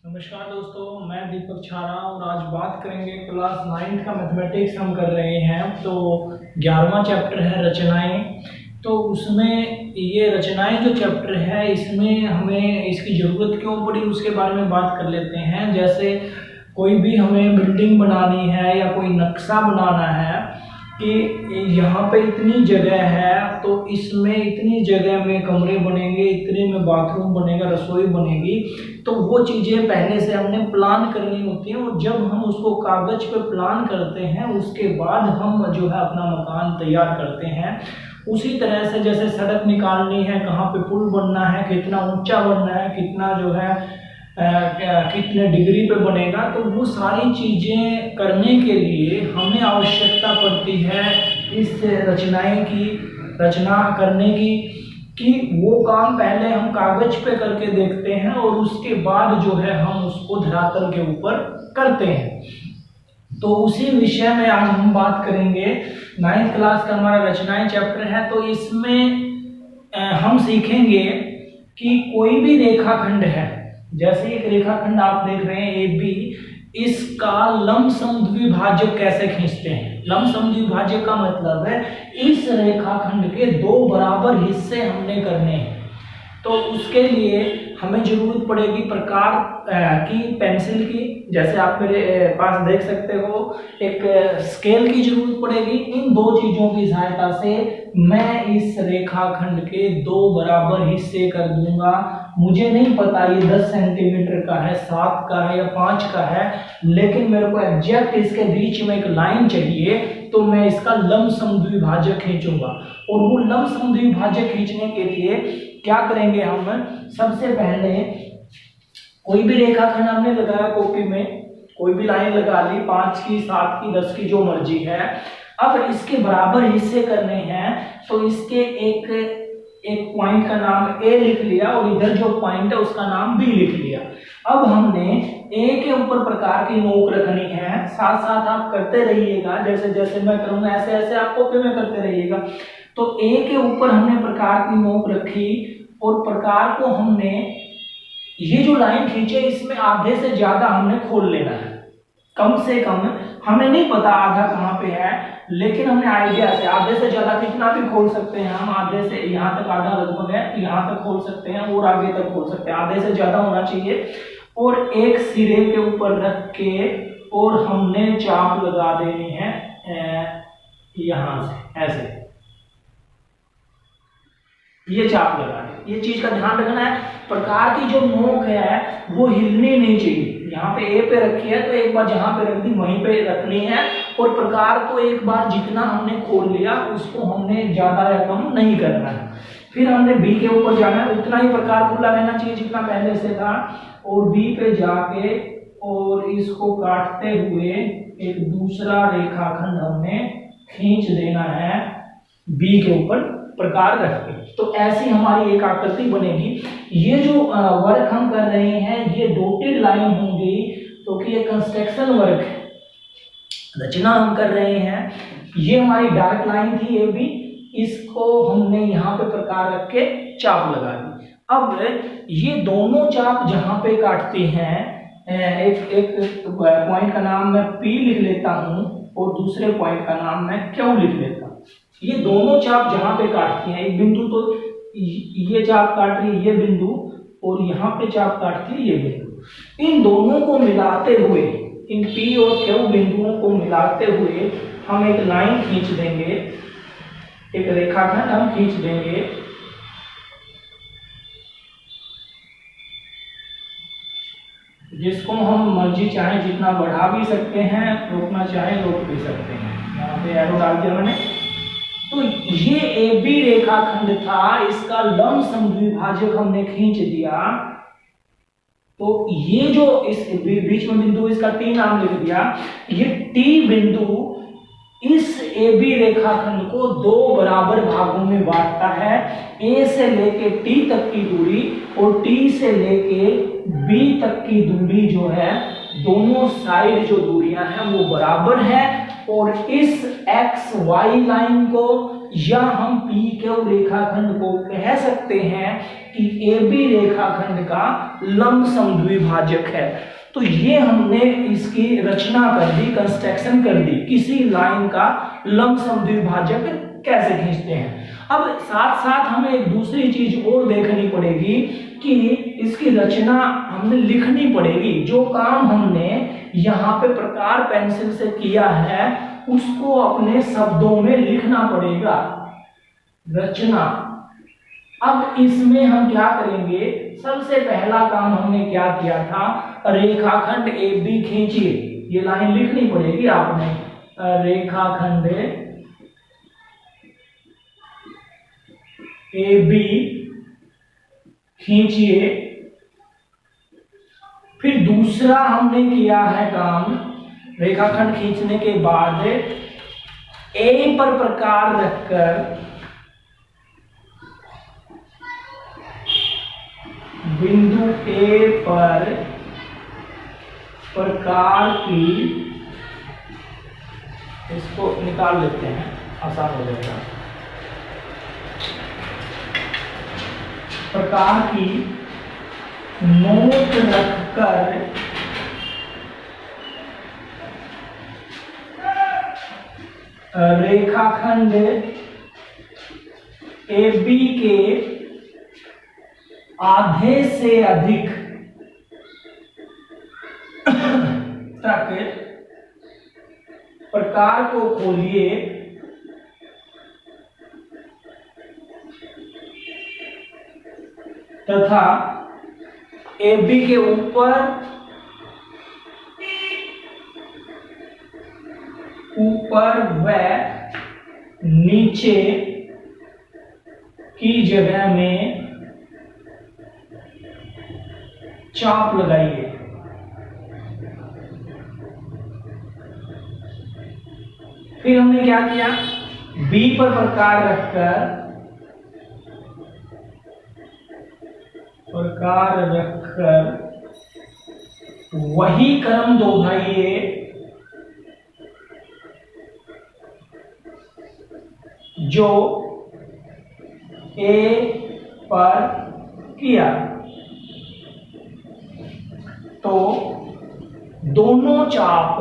नमस्कार दोस्तों, मैं दीपक छारा और आज बात करेंगे क्लास 9th का मैथमेटिक्स हम कर रहे हैं। तो 11वां चैप्टर है रचनाएं। तो उसमें ये रचनाएं जो चैप्टर है इसमें हमें इसकी ज़रूरत क्यों पड़ी उसके बारे में बात कर लेते हैं। जैसे कोई भी हमें बिल्डिंग बनानी है या कोई नक्शा बनाना है कि यहाँ पे इतनी जगह है तो इसमें इतनी जगह में कमरे बनेंगे, इतने में बाथरूम बनेगा, रसोई बनेगी, तो वो चीज़ें पहले से हमने प्लान करनी होती हैं। और जब हम उसको कागज पे प्लान करते हैं उसके बाद हम जो है अपना मकान तैयार करते हैं। उसी तरह से जैसे सड़क निकालनी है, कहाँ पे पुल बनना है, कितना ऊंचा बनना है, कितना जो है कितने डिग्री पे बनेगा, तो वो सारी चीज़ें करने के लिए हमें आवश्यकता पड़ती है इस रचना करने की कि वो काम पहले हम कागज पे करके देखते हैं और उसके बाद जो है हम उसको धरातल के ऊपर करते हैं। तो उसी विषय में आज हम बात करेंगे। 9th क्लास का हमारा रचनाएं चैप्टर है। तो इसमें हम सीखेंगे कि कोई भी रेखाखंड है, जैसे एक रेखाखंड आप देख रहे हैं AB, इसका लंबसम द्विभाजक कैसे खींचते हैं। लंबसम द्विभाजक का मतलब है इस रेखाखंड के दो बराबर हिस्से हमने करने हैं। तो उसके लिए हमें जरूरत पड़ेगी प्रकार की पेंसिल की, जैसे आप मेरे पास देख सकते हो, एक स्केल की जरूरत पड़ेगी। इन दो चीजों की सहायता से मैं इस रेखाखंड के दो बराबर हिस्से कर दूंगा। मुझे नहीं पता ये 10 सेंटीमीटर का है, 7 का है या 5 का है, लेकिन मेरे को एग्जैक्ट इसके बीच में एक लाइन चाहिए, तो मैं इसका लंबसम द्विभाजक खींचूंगा। और वो लंबसम द्विभाजक खींचने के लिए क्या करेंगे हम, सबसे पहले कोई भी रेखाखंड हमने लगाया कॉपी में, कोई भी लाइन लगा ली, 5 की, 7 की, 10 की, जो मर्जी है। अब इसके बराबर हिस्से करने हैं, तो इसके एक पॉइंट का नाम A लिख लिया और इधर जो पॉइंट है उसका नाम B लिख लिया। अब हमने A के ऊपर प्रकार की नोक रखनी है। साथ साथ आप करते रहिएगा, जैसे जैसे मैं करूंगा ऐसे ऐसे आप कॉपी में करते रहिएगा। तो A के ऊपर हमने प्रकार की नोक रखी और प्रकार को हमने, ये जो लाइन खींचे इसमें आधे से ज्यादा हमने खोल लेना है, कम से कम। हमें नहीं पता आधा कहाँ पे है, लेकिन हमने आइडिया से आधे से ज्यादा कितना भी खोल सकते हैं हम। आधे से यहाँ तक आधा लगभग है, यहाँ तक खोल सकते हैं और आगे तक खोल सकते हैं। आधे से ज्यादा होना चाहिए। और एक सिरे के ऊपर रख के और हमने चाप लगा देनी है यहां से ऐसे, ये चाप लगा दी। ये चीज का ध्यान रखना है, प्रकार की जो नोक है वो हिलनी नहीं चाहिए। यहाँ पे A पे रखी है तो एक बार जहां पे रख दी वहीं पे रखनी है। और प्रकार को एक बार जितना हमने खोल लिया उसको हमने ज्यादा या कम नहीं करना है। फिर हमने B के ऊपर जाना है, उतना ही प्रकार खुला रहना चाहिए जितना पहले से था। और B पे जाके और इसको काटते हुए एक दूसरा रेखाखंड हमने खींच देना है B के ऊपर प्रकार रख के। तो ऐसी हमारी एक आकृति बनेगी। ये जो वर्क हम कर रहे हैं ये डॉटेड लाइन होंगी, तो कि ये कंस्ट्रक्शन वर्क है, रचना हम कर रहे हैं। ये हमारी डार्क लाइन थी AB, इसको हमने यहाँ पे प्रकार रख के चाप लगा दी। अब ये दोनों चाप जहां पे काटती हैं, एक पॉइंट का नाम मैं P लिख लेता हूं और दूसरे पॉइंट का नाम मैं Q लिख लेता हूं। ये दोनों चाप जहां पे काटती हैं, एक बिंदु तो ये चाप काट रही है ये बिंदु, और यहाँ पे चाप काटती है ये बिंदु। इन दोनों को मिलाते हुए, इन P और Q बिंदुओं को मिलाते हुए हम एक लाइन खींच देंगे, एक रेखाखंड हम खींच देंगे। जिसको हम मर्जी चाहे जितना बढ़ा भी सकते हैं, रोकना चाहे रोक भी सकते हैं। यहाँ पे एरो डाल दिया मैंने। तो ये AB रेखाखंड था, इसका लंबसम द्विभाजक हमने खींच दिया। तो ये जो इस बीच में बिंदु, इसका T नाम लिख दिया। ये T बिंदु इस AB रेखाखंड को दो बराबर भागों में बांटता है। A से लेके T तक की दूरी और T से लेके B तक की दूरी जो है, दोनों साइड जो दूरियां हैं वो बराबर है। और इस XY लाइन को या हम पी क्यू रेखाखंड को कह सकते हैं कि ए बी रेखाखंड का लंब समद्विभाजक है। तो ये हमने इसकी रचना कर दी, कंस्ट्रक्शन कर दी, किसी लाइन का लंब समद्विभाजक कैसे खींचते हैं। अब साथ साथ हमें एक दूसरी चीज और देखनी पड़ेगी कि इसकी रचना हमने लिखनी पड़ेगी। जो काम हमने यहाँ पे प्रकार पेंसिल से किया है उसको अपने शब्दों में लिखना पड़ेगा, रचना। अब इसमें हम क्या करेंगे, सबसे पहला काम हमने क्या किया था, रेखाखंड ए बी खींचिए। ये लाइन लिखनी पड़ेगी आपने, रेखाखंड ए बी खींचिए। फिर दूसरा हमने किया है काम, रेखाखंड खींचने के बाद ए पर प्रकार रखकर बिंदु ए पर प्रकार की, इसको निकाल लेते हैं, आसान हो जाएगा, प्रकार की नोट रखकर रेखाखंड ए बी के आधे से अधिक तक प्रकार को खोलिए तथा ए बी के ऊपर व नीचे की जगह में चाप लगाइए। फिर हमने क्या किया, बी पर प्रकार रखकर वही क्रम दोहराइए जो ए पर किया। तो दोनों चाप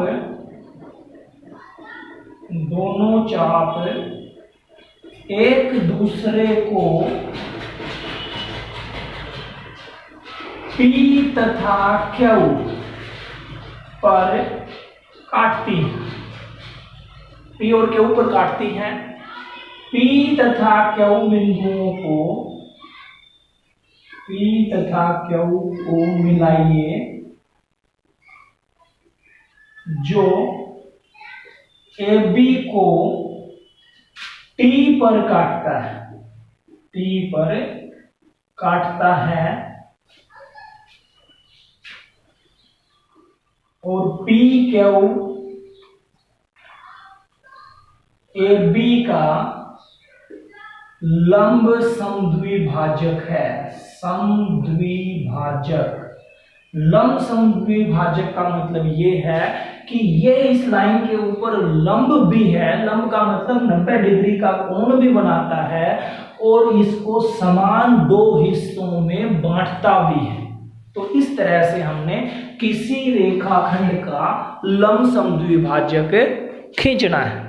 एक दूसरे को P तथा Q पर काटती हैं, P और Q पर काटती हैं। P तथा Q बिंदुओं को मिलाइए जो AB को T पर काटता है और PQ AB का लंब समद्विभाजक है। लंब समद्विभाजक का मतलब ये है कि ये इस लाइन के ऊपर लंब भी है, लंब का मतलब 90 डिग्री का कोण भी बनाता है और इसको समान दो हिस्सों में बांटता भी है। तो इस तरह से हमने किसी रेखाखंड का लंब समद्विभाजक खींचना है।